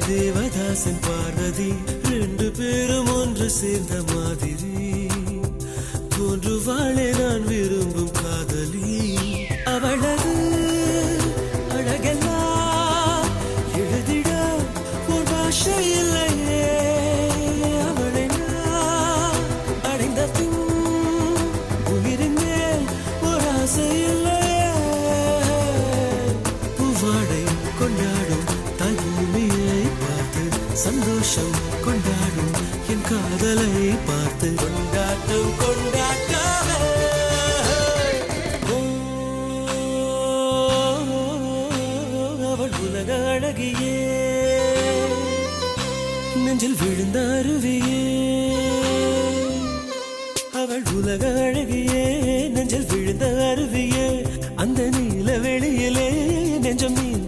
தேவதாசன் பார்வதி ரெண்டு பேரும் ஒன்று சேர்ந்த மாதிரி தோன்றுவாளே நான் விரும்பும் காதலி. அவளது அழகெல்லாம் எழுதிட ஒரு பாஷை இல்லையே. அவளை நான் அடைந்த பின் உயிரின் மேல் ஒரு ஆசை இல்லையே. பூவாடை கொண்டாடும் தாய் பூமியை பார்த்து சந்தோஷம் கொண்டாடும் என் காதலை பார்த்து கொண்டாட்டம் கொண்டாட்டமே. அவள் உலக அழகியே நெஞ்சில் விழுந்த அருவியே. அவள் உலக அழகியே நெஞ்சில் விழுந்த அருவியே. அந்த நீல வெளியிலே நெஞ்சம் நீந்த